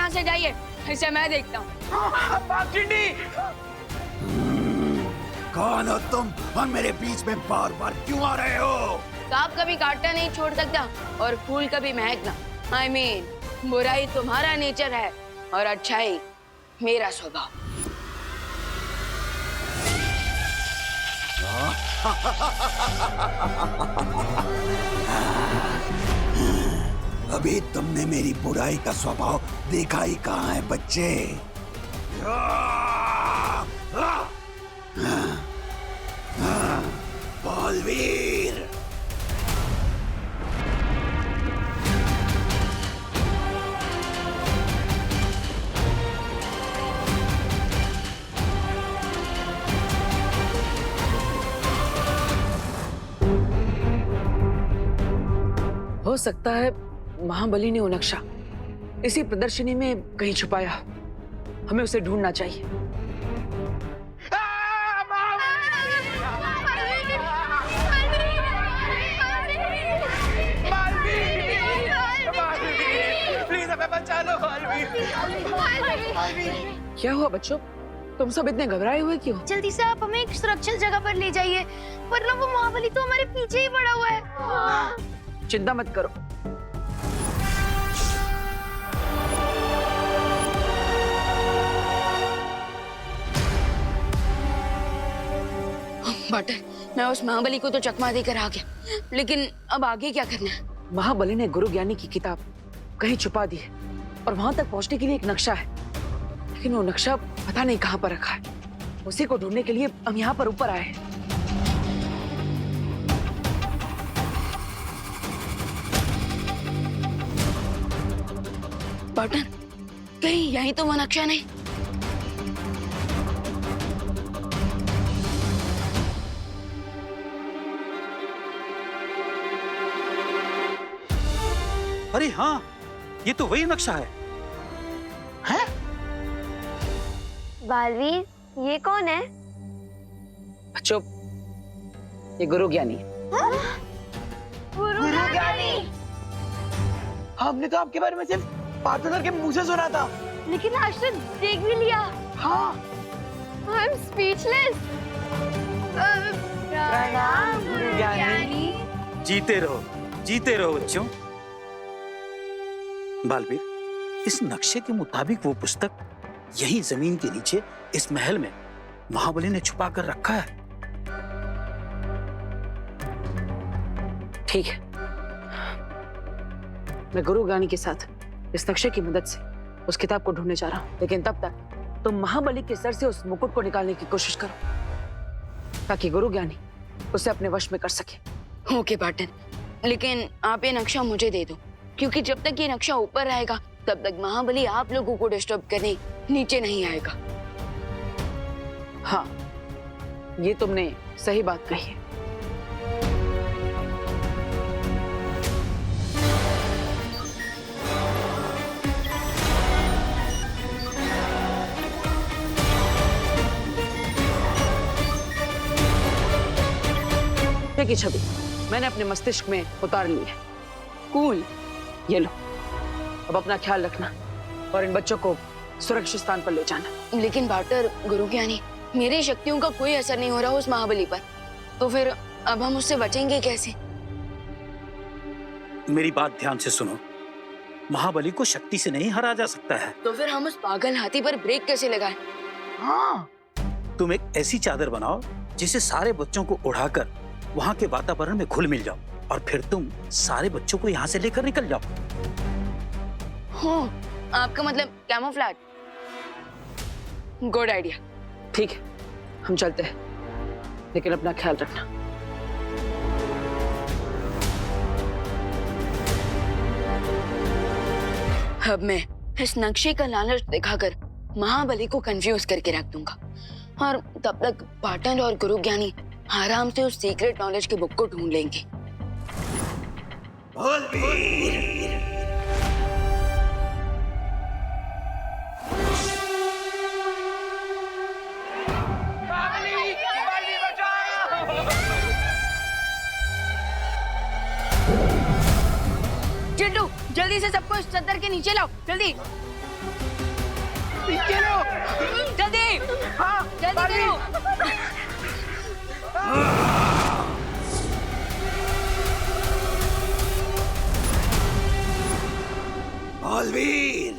यहाँ से जाइए, इसे मैं देखता हूँ। चिंटी, कौन हो तुम और मेरे बीच में बार बार क्यों आ रहे हो? सांप कभी काटना नहीं छोड़ सकता और फूल कभी महकना। I mean, बुराई तुम्हारा नेचर है और अच्छाई मेरा स्वभाव। अभी तुमने मेरी बुराई का स्वभाव देखा ही कहाँ है बच्चे? बलवीर, हो सकता है महाबली ने वो नक्शा इसी प्रदर्शनी में कहीं छुपाया। हमें उसे ढूंढना चाहिए। प्लीज हमें बचा लो। क्या हुआ बच्चों, तुम सब इतने घबराए हुए क्यों? जल्दी से आप हमें एक सुरक्षित जगह पर ले जाइए, वरना वो महाबली तो हमारे पीछे ही पड़ा हुआ है। चिंता मत करो। बटर, मैं उस महाबली को तो चकमा देकर आ गया, लेकिन अब आगे क्या करना है? महाबली ने गुरु ज्ञानी की किताब कहीं छुपा दी है और वहां तक पहुंचने के लिए एक नक्शा है, लेकिन वो नक्शा पता नहीं कहां पर रखा है। उसी को ढूंढने के लिए हम यहाँ पर ऊपर आए हैं। बटर, कहीं यही तो वो नक्शा नहीं? अरे हाँ, ये तो वही नक्शा है। हैं? बालवीर, ये कौन है? बच्चों, ये गुरु ज्ञानी है। गुरु ज्ञानी। हमने तो आपके बारे में सिर्फ पार्टनर के मुंह से सुना था। लेकिन आज तो देख भी लिया। हाँ। I'm speechless। प्रणाम गुरु ज्ञानी। जीते रहो बच्चों। बालवीर, इस नक्शे के मुताबिक वो पुस्तक यही जमीन के नीचे इस महल में महाबली ने छुपा कर रखा है। ठीक है, मैं गुरु ज्ञानी के साथ इस नक्शे की मदद से उस किताब को ढूंढने जा रहा हूं, लेकिन तब तक तुम महाबली के सर से उस मुकुट को निकालने की कोशिश करो ताकि गुरु ज्ञानी उसे अपने वश में कर सके। ओके पार्टनर, लेकिन आप ये नक्शा मुझे दे दो, क्योंकि जब तक ये नक्शा ऊपर रहेगा तब तक महाबली आप लोगों को डिस्टर्ब करने नीचे नहीं आएगा। हाँ, ये तुमने सही बात कही है। की छवि मैंने अपने मस्तिष्क में उतार ली है। कूल। ये लो, अब अपना ख्याल रखना और इन बच्चों को सुरक्षित स्थान पर ले जाना। लेकिन बाटर, गुरु ज्ञानी, मेरी शक्तियों का कोई असर नहीं हो रहा उस महाबली पर, तो फिर अब हम उससे बचेंगे कैसे? मेरी बात ध्यान से सुनो, महाबली को शक्ति से नहीं हरा जा सकता है। तो फिर हम उस पागल हाथी पर ब्रेक कैसे लगाएं? हाँ, तुम एक ऐसी चादर बनाओ जिसे सारे बच्चों को उड़ाकर वहां के वातावरण में घुल मिल जाओ और फिर तुम सारे बच्चों को यहाँ से लेकर निकल जाओ। हाँ, आपका मतलब कैमोफ्लेज? Good idea. ठीक है, हम चलते हैं, लेकिन अपना ख्याल रखना। अब मैं इस नक्शे का लालच दिखाकर महाबली को कंफ्यूज करके रख दूंगा और तब तक पाटन और गुरु ज्ञानी आराम से उस सीक्रेट नॉलेज की बुक को ढूंढ लेंगे। चिंटू, जल्दी से सबको इस चद्दर के नीचे लाओ, जल्दी। ये लो। जल्दी हाँ, जल्दी बालवीर। करो। बालवीर,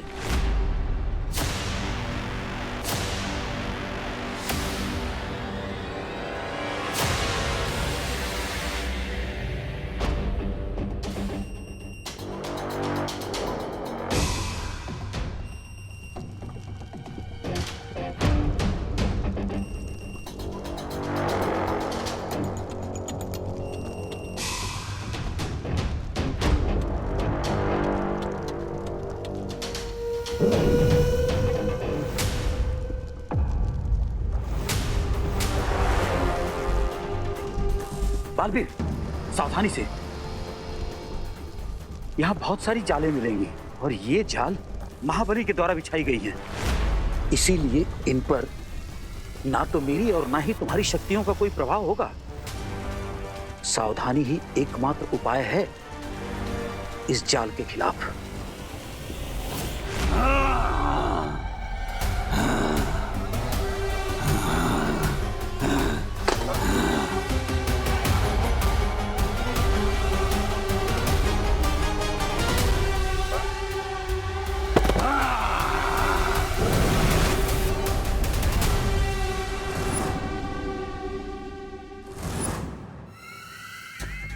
बालवीर, सावधानी से। यहाँ बहुत सारी जालें मिलेंगी और ये जाल महाबली के द्वारा बिछाई गई है, इसीलिए इन पर ना तो मेरी और ना ही तुम्हारी शक्तियों का कोई प्रभाव होगा। सावधानी ही एकमात्र उपाय है इस जाल के खिलाफ।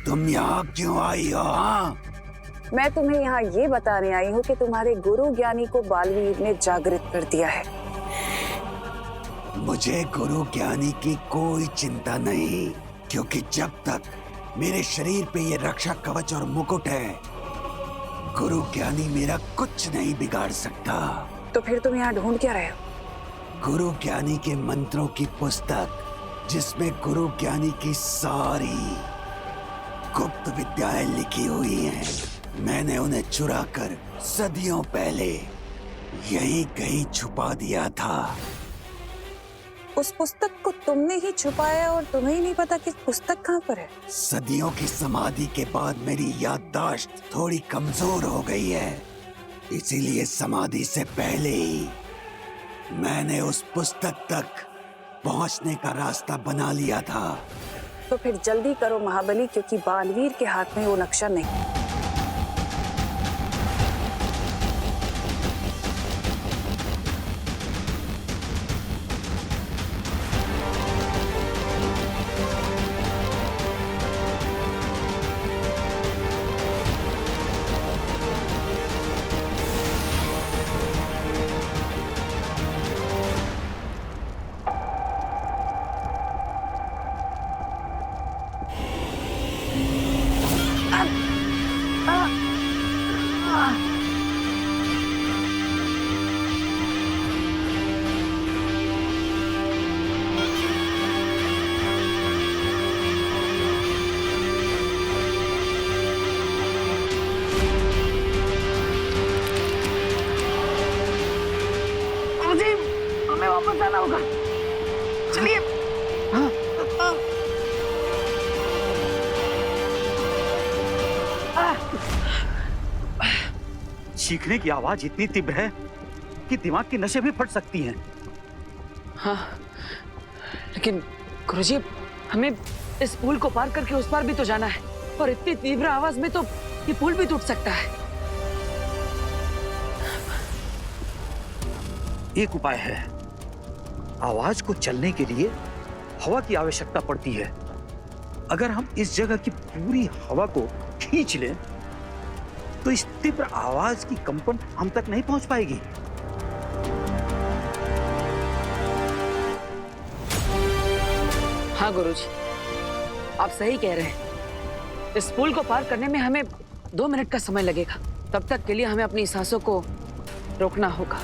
तुम यहाँ क्यों आई हो? हाँ, मैं तुम्हें यहाँ ये बताने आई हूँ कि तुम्हारे गुरु ज्ञानी को बालवीर ने जागृत कर दिया है। मुझे गुरु ज्ञानी की कोई चिंता नहीं, क्योंकि जब तक मेरे शरीर पे ये रक्षा कवच और मुकुट है, गुरु ज्ञानी मेरा कुछ नहीं बिगाड़ सकता। तो फिर तुम यहाँ ढूंढ क्या रहे हो? गुरु ज्ञानी के मंत्रों की पुस्तक, जिसमें गुरु ज्ञानी की सारी गुप्त विद्याएं लिखी हुई हैं। मैंने उन्हें चुराकर सदियों पहले यहीं कहीं छुपा दिया था। उस पुस्तक को तुमने ही छुपाया और तुम्हें ही नहीं पता कि पुस्तक कहाँ पर है? सदियों की समाधि के बाद मेरी याददाश्त थोड़ी कमजोर हो गई है, इसीलिए समाधि से पहले ही मैंने उस पुस्तक तक पहुंचने का रास्ता बना लिया था। तो फिर जल्दी करो महाबली, क्योंकि बालवीर के हाथ में वो नक्शा नहीं। हमें वापस जाना होगा। चलिए। चीखने की आवाज इतनी तीव्र है कि दिमाग की नसें भी फट सकती हैं। हाँ, लेकिन गुरुजी, हमें इस पुल को पार करके उस पार भी तो जाना है, और इतनी तीव्र आवाज में तो ये पुल भी टूट सकता है। एक उपाय है। आवाज को चलने के लिए हवा की आवश्यकता पड़ती है। अगर हम इस जगह की पूरी हवा को खींच लें तो इस तीव्र आवाज की कंपन हम तक नहीं पहुंच पाएगी। हाँ गुरुजी, आप सही कह रहे हैं। इस पुल को पार करने में हमें 2 मिनट का समय लगेगा। तब तक के लिए हमें अपनी सांसों को रोकना होगा।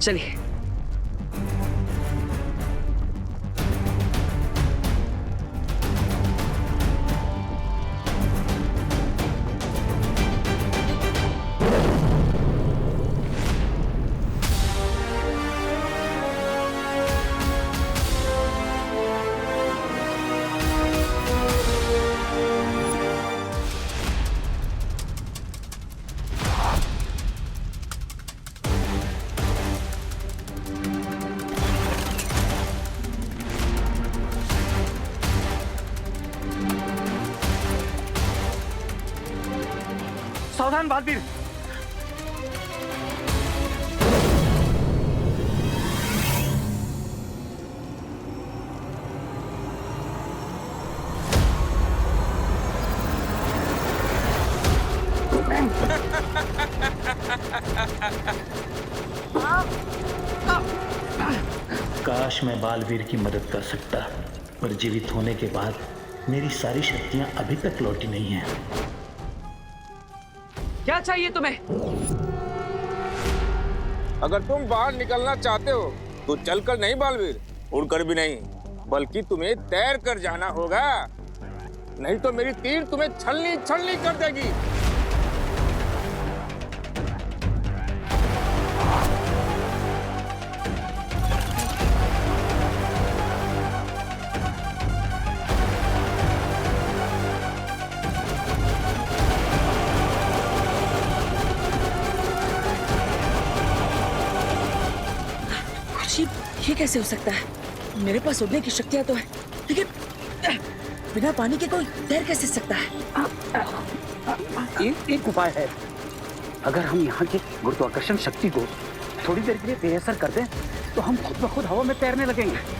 चलिए। सावधान बालवीर। काश मैं बालवीर की मदद कर सकता, पर जीवित होने के बाद मेरी सारी शक्तियां अभी तक लौटी नहीं हैं। क्या चाहिए तुम्हें? अगर तुम बाहर निकलना चाहते हो तो चलकर नहीं बालवीर, उड़कर भी नहीं, बल्कि तुम्हें तैर कर जाना होगा, नहीं तो मेरी तीर तुम्हें छलनी छलनी कर देगी। ये कैसे हो सकता है? मेरे पास उड़ने की शक्तियां तो है, लेकिन बिना पानी के कोई तैर कैसे सकता है? एक उपाय है। अगर हम यहाँ की गुरुत्वाकर्षण शक्ति को थोड़ी देर के लिए बेअसर कर दें तो हम खुद ब खुद हवा में तैरने लगेंगे।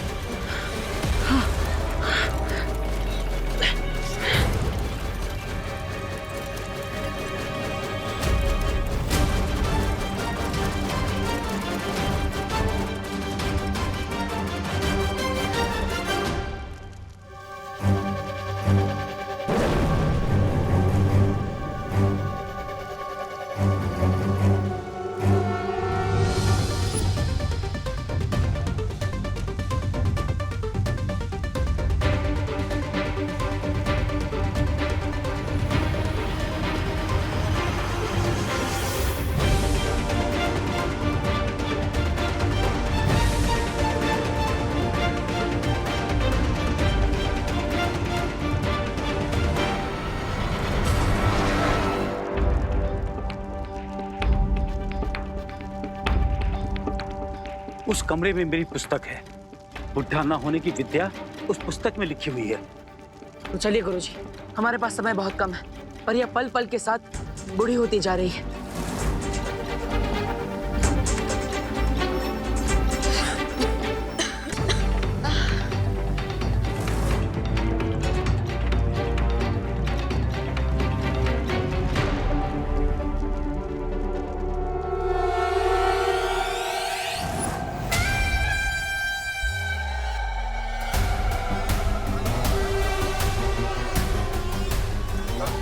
उस कमरे में मेरी पुस्तक है। बुढ़ा ना होने की विद्या उस पुस्तक में लिखी हुई है। तो चलिए गुरुजी, हमारे पास समय बहुत कम है, पर यह पल पल के साथ बूढ़ी होती जा रही है।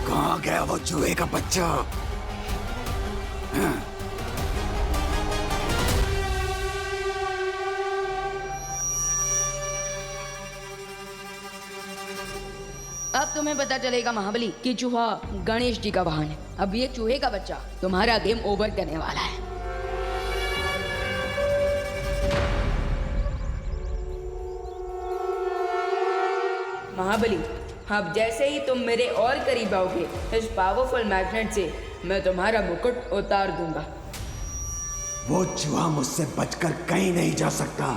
कहाँ गया वो चूहे का बच्चा? अब तुम्हें पता चलेगा महाबली कि चूहा गणेश जी का वाहन है। अब ये चूहे का बच्चा तुम्हारा गेम ओवर करने वाला है। महाबली, अब जैसे ही तुम मेरे और करीब आओगे, इस पावरफुल मैग्नेट से मैं तुम्हारा मुकुट उतार दूंगा। वो चूहा मुझसे बचकर कहीं नहीं जा सकता।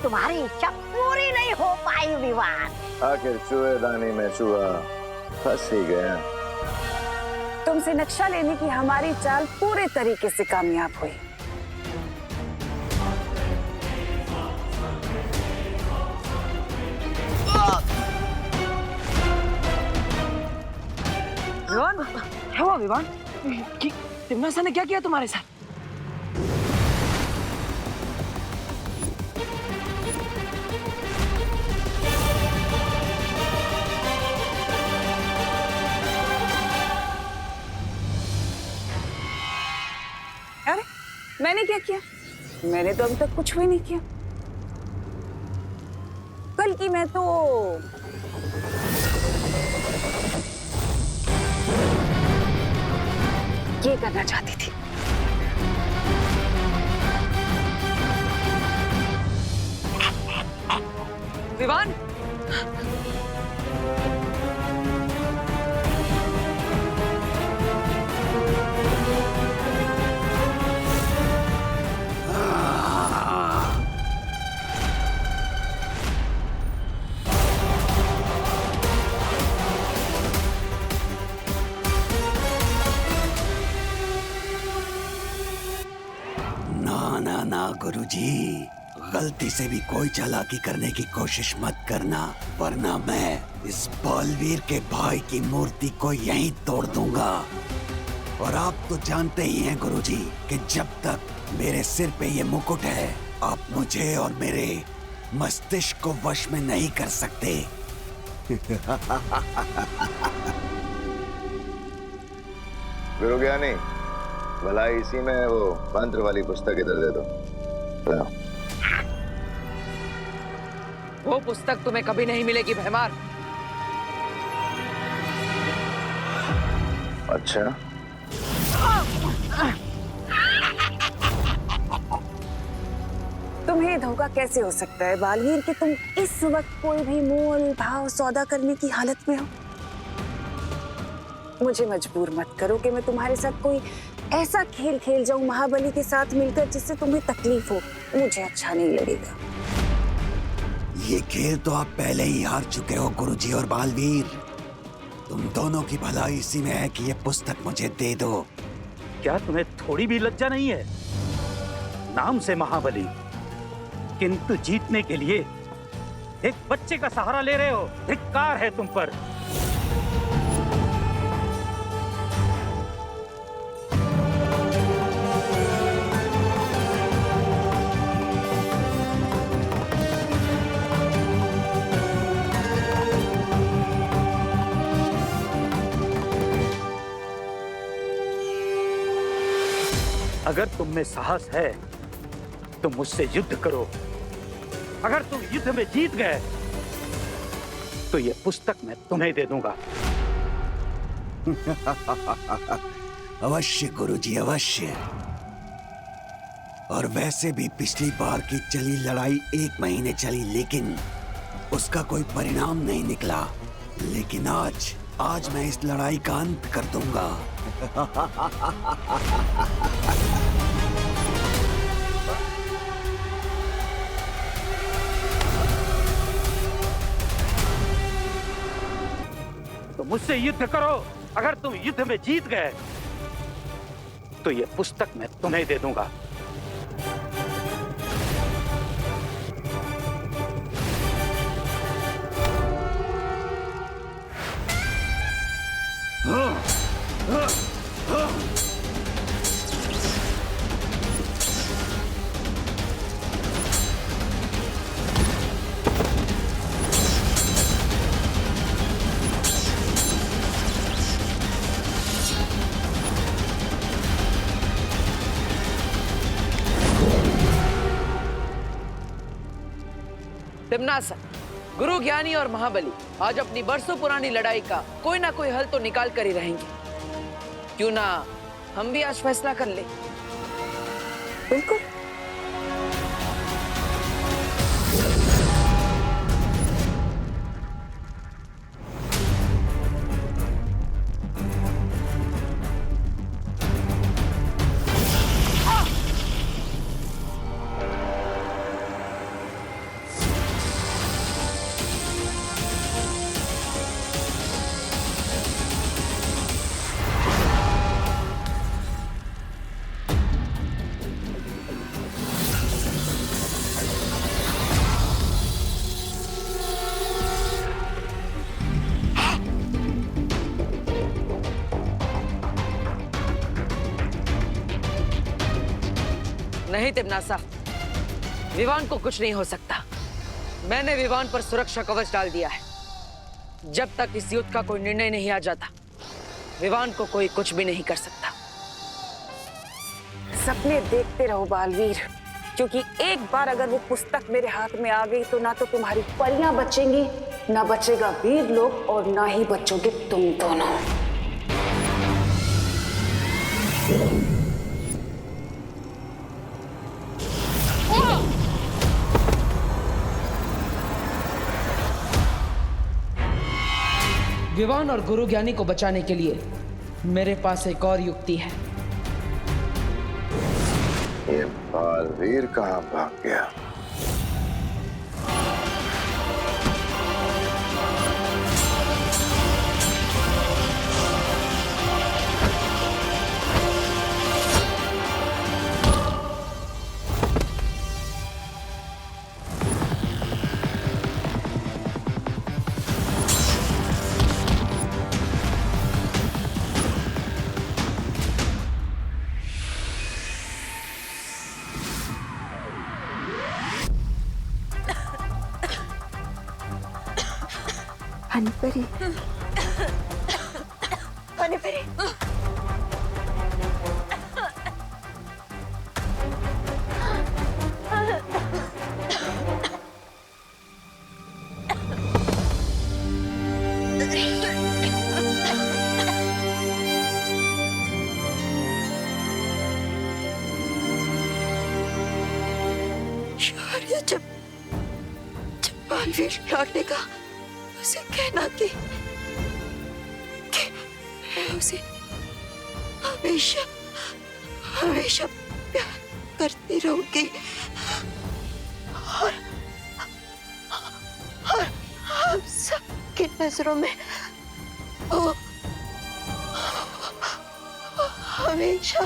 तुम्हारी इच्छा पूरी नहीं हो पाई विवान। आखिर चूहेदानी में चूहा फंस ही गया। तुमसे नक्शा लेने की हमारी चाल पूरे तरीके से कामयाब हुई। विवान? कि तिम्नासा ने क्या किया तुम्हारे साथ? अरे मैंने क्या किया? मैंने तो अभी तक कुछ भी नहीं किया। बल्कि मैं तो ये करना चाहती थी। विवान, ना गुरुजी, गलती से भी कोई चालाकी करने की कोशिश मत करना, वरना मैं इस बालवीर के भाई की मूर्ति को यहीं तोड़ दूंगा। और आप तो जानते ही हैं गुरुजी कि जब तक मेरे सिर पे ये मुकुट है, आप मुझे और मेरे मस्तिष्क को वश में नहीं कर सकते। गुरु ज्ञानी, भला इसी में वो मंत्र वाली पुस्तक इधर दे दो। वो पुस्तक तुम्हें कभी नहीं मिलेगी भैमार। अच्छा, तुम्हें धोखा कैसे हो सकता है बालवीर कि तुम इस वक्त कोई भी मोल भाव सौदा करने की हालत में हो? मुझे मजबूर मत करो कि मैं तुम्हारे साथ कोई ऐसा खेल खेल जाऊं महाबली के साथ मिलकर जिससे तुम्हें तकलीफ हो। मुझे अच्छा नहीं लगेगा। ये खेल तो आप पहले ही हार चुके हो गुरुजी और बालवीर। तुम दोनों की भलाई इसी में है कि ये पुस्तक मुझे दे दो। क्या तुम्हें थोड़ी भी लज्जा नहीं है? नाम से महाबली, किंतु जीतने के लिए एक बच्चे का सहारा ले रहे हो। धिक्कार है तुम पर। अगर तुम में साहस है तो मुझसे युद्ध करो। अगर तुम युद्ध में जीत गए तो ये पुस्तक मैं तुम्हें दे दूंगा। अवश्य गुरुजी, अवश्य। और वैसे भी पिछली बार की चली लड़ाई 1 महीने चली, लेकिन उसका कोई परिणाम नहीं निकला। लेकिन आज मैं इस लड़ाई का अंत कर दूंगा। तो मुझसे युद्ध करो। अगर तुम युद्ध में जीत गए तो ये पुस्तक मैं तुम्हें दे दूंगा। तिम्नासा, गुरु ज्ञानी और महाबली आज अपनी बरसों पुरानी लड़ाई का कोई ना कोई हल तो निकाल कर ही रहेंगे। क्यों ना हम भी आज फैसला कर ले? बिल्कुल। तिमनासा, विवान को कुछ नहीं हो सकता। मैंने विवान पर सुरक्षा कवच डाल दिया है। जब तक इस युद्ध का कोई निर्णय नहीं आ जाता, विवान को कोई कुछ भी नहीं कर सकता। सपने देखते रहो बालवीर, क्योंकि एक बार अगर वो पुस्तक मेरे हाथ में आ गई तो ना तो तुम्हारी परियां बचेंगी, ना बचेगा वीर लोग, और ना ही बचोगे तुम दोनों। विवान और गुरु ज्ञानी को बचाने के लिए मेरे पास एक और युक्ति है। ये बालवीर कहाँ भाग गया? हनीपरी, हनीपरी, शौर्य, जब बालवीर लौटने का उसे कहना कि मैं उसे हमेशा हमेशा प्यार करती रहूंगी, और हम सबकी नजरों में वो हमेशा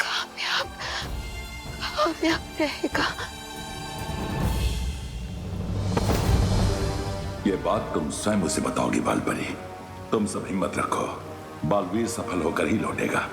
कामयाब रहेगा। ये बात तुम स्वयं उसे बताओगी बालपरी। तुम सब हिम्मत रखो, बालवीर सफल होकर ही लौटेगा।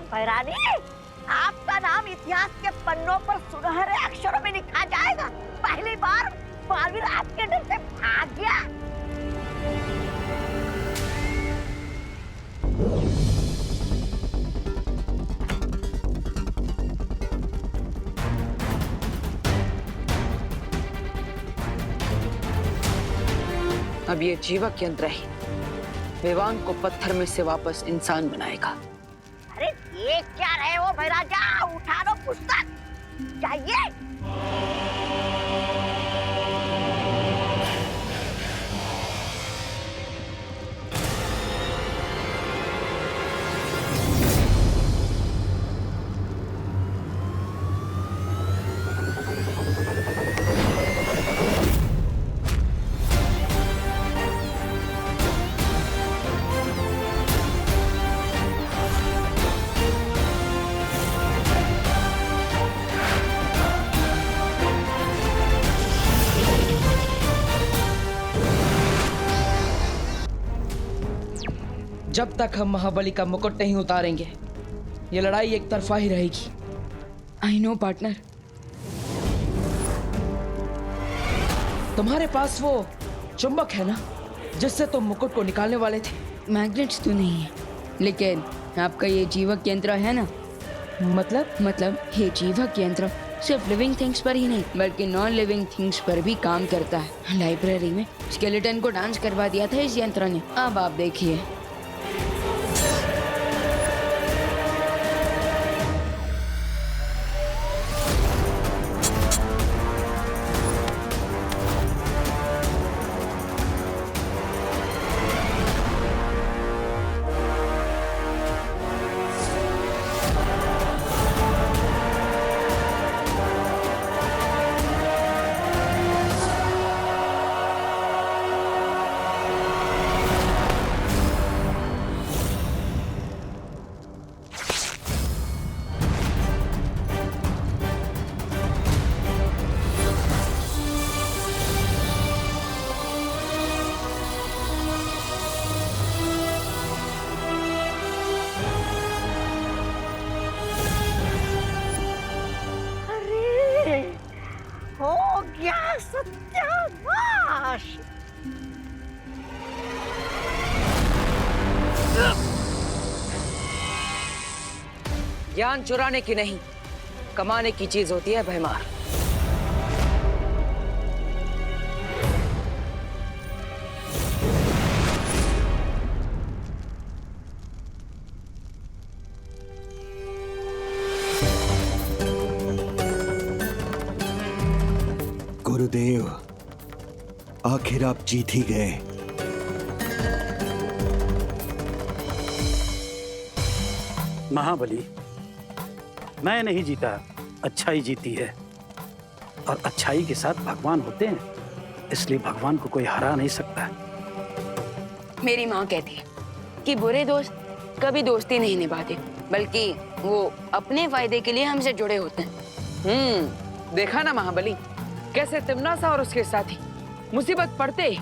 भैरानी, आपका नाम इतिहास के पन्नों पर सुनहरे अक्षरों में लिखा जाएगा। पहली बार बालवीर आपके डर से भाग गया। अब ये जीवक यंत्र ही विवान को पत्थर में से वापस इंसान बनाएगा। अरे ये क्या रहे हो भैराजा, उठा लो पुस्तक, चाहिए। जब तक हम महाबली का मुकुट नहीं उतारेंगे, ये लड़ाई एक तरफा ही रहेगी। I know partner. तुम्हारे पास वो चुंबक है ना, जिससे तुम मुकुट को निकालने वाले थे? मैग्नेट्स तो नहीं है, लेकिन आपका ये जीवक यंत्र है ना। मतलब ये जीवक यंत्र सिर्फ लिविंग थिंग्स पर ही नहीं बल्कि नॉन लिविंग थिंग्स पर भी काम करता है। लाइब्रेरी में स्केलेटन को डांस करवा दिया था इस यंत्र ने। अब आप देखिए। सत्यानाश। ज्ञान चुराने की नहीं, कमाने की चीज होती है भैमार। गुरुदेव, आखिर आप जीत ही गए। महाबली, मैं नहीं जीता, अच्छाई जीती है। और अच्छाई के साथ भगवान होते हैं, इसलिए भगवान को कोई हरा नहीं सकता। मेरी माँ कहती है कि बुरे दोस्त कभी दोस्ती नहीं निभाते, बल्कि वो अपने फायदे के लिए हमसे जुड़े होते हैं। देखा ना महाबली, कैसे तिमनासा और उसके साथी मुसीबत पड़ते ही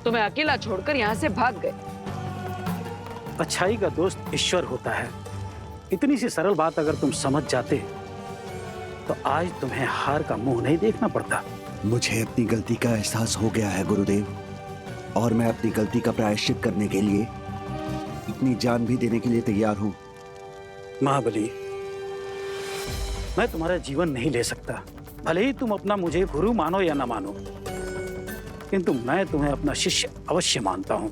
तुम्हें अकेला छोड़कर यहाँ से भाग गए। अच्छाई का दोस्त ईश्वर होता है। इतनी सी सरल बात अगर तुम समझ जाते तो आज तुम्हें हार का मुंह नहीं देखना पड़ता। मुझे अपनी गलती का एहसास हो गया है गुरुदेव, और मैं अपनी गलती का प्रायश्चित करने के लिए अपनी जान भी देने के लिए तैयार हूं। महाबली, मैं तुम्हारा जीवन नहीं ले सकता, भले ही तुम अपना मुझे गुरु मानो या ना मानो, किंतु मैं तुम्हें अपना शिष्य अवश्य मानता हूं।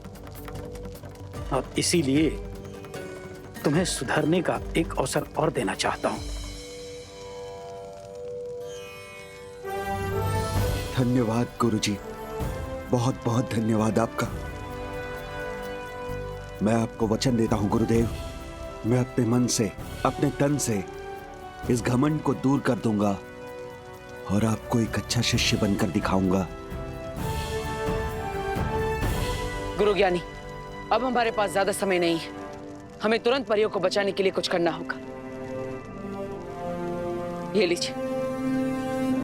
और इसीलिए तुम्हें सुधरने का एक अवसर और देना चाहता हूं। धन्यवाद गुरुजी, बहुत बहुत धन्यवाद आपका। मैं आपको वचन देता हूं गुरुदेव, मैं अपने मन से, अपने तन से इस घमंड को दूर कर दूंगा और आपको एक अच्छा शिष्य बनकर दिखाऊंगा। गुरु ज्ञानी, अब हमारे पास ज्यादा समय नहीं है, हमें तुरंत परियों को बचाने के लिए कुछ करना होगा। ये लीजिए।